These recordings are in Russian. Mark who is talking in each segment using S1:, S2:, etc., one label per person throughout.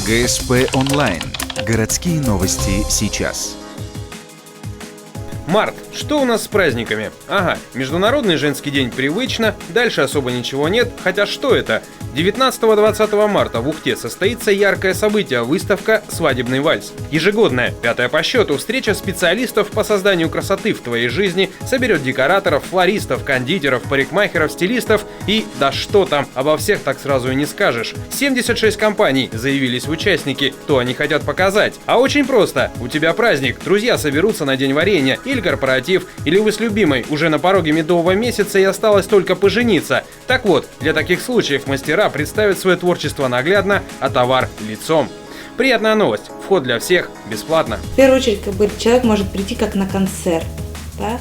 S1: ГСП онлайн. Городские новости сейчас.
S2: Март. Что у нас с праздниками? Ага, Международный женский день привычно, дальше особо ничего нет, хотя что это? 19-20 марта в Ухте состоится яркое событие – выставка «Свадебный вальс». Ежегодная, пятая по счету, встреча специалистов по созданию красоты в твоей жизни соберет декораторов, флористов, кондитеров, парикмахеров, стилистов и, да что там, обо всех так сразу и не скажешь. 76 компаний заявились в участники, то они хотят показать. А очень просто, у тебя праздник, друзья соберутся на день варенья или корпоратив, или вы с любимой уже на пороге медового месяца и осталось только пожениться. Так вот, для таких случаев мастера представят свое творчество наглядно, а товар лицом. Приятная новость. Вход для всех бесплатно.
S3: В первую очередь, человек может прийти как на концерт. Да?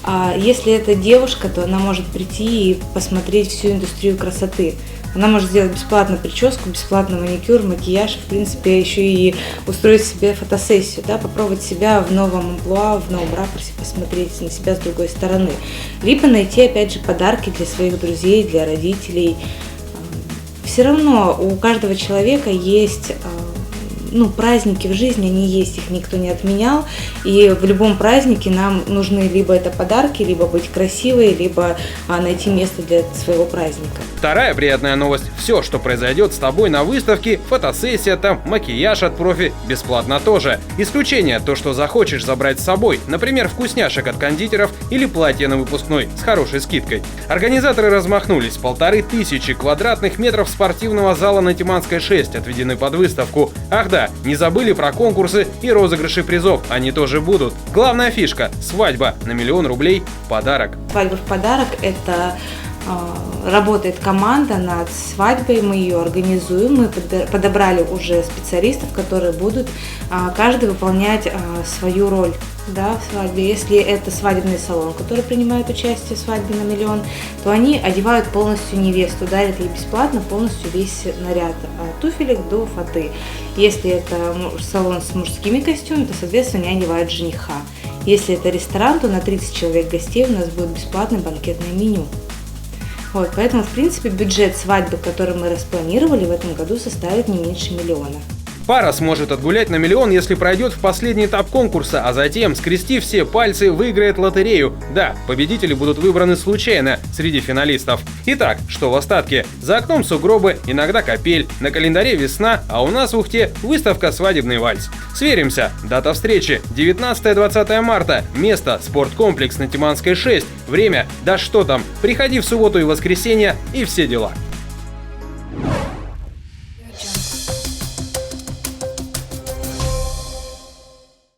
S3: А если это девушка, то она может прийти и посмотреть всю индустрию красоты. Она может сделать бесплатно прическу, бесплатно маникюр, макияж, в принципе, еще и устроить себе фотосессию, да, попробовать себя в новом амплуа, в новом ракурсе, посмотреть на себя с другой стороны. Либо найти, опять же, подарки для своих друзей, для родителей. Все равно у каждого человека есть праздники в жизни, они есть, их никто не отменял, и в любом празднике нам нужны либо это подарки, либо быть красивой, либо найти место для своего праздника.
S2: Вторая приятная новость. Все, что произойдет с тобой на выставке, фотосессия там, макияж от профи, бесплатно тоже. Исключение то, что захочешь забрать с собой, например, вкусняшек от кондитеров или платье на выпускной с хорошей скидкой. Организаторы размахнулись, 1500 квадратных метров спортивного зала на Тиманской 6 отведены под выставку. Ах да, не забыли про конкурсы и розыгрыши призов, они тоже будут. Главная фишка – свадьба на 1 000 000 рублей в подарок.
S3: Свадьба в подарок – это работает команда над свадьбой, мы ее организуем, мы подобрали уже специалистов, которые будут каждый выполнять свою роль, да, в свадьбе. Если это свадебный салон, который принимает участие в свадьбе на 1 000 000, то они одевают полностью невесту, дарят ей бесплатно полностью весь наряд, от туфелек до фаты. Если это салон с мужскими костюмами, то, соответственно, они одевают жениха. Если это ресторан, то на 30 человек гостей у нас будет бесплатное банкетное меню. Вот, поэтому, в принципе, бюджет свадьбы, который мы распланировали в этом году, составит не меньше 1 000 000.
S2: Пара сможет отгулять на 1 000 000, если пройдет в последний этап конкурса, а затем, скрестив все пальцы, выиграет лотерею. Да, победители будут выбраны случайно среди финалистов. Итак, что в остатке? За окном сугробы, иногда капель, на календаре весна, а у нас в Ухте выставка «Свадебный вальс». Сверимся. Дата встречи 19-20 марта. Место – спорткомплекс на Тиманской 6. Время – да что там, приходи в субботу и воскресенье и все дела.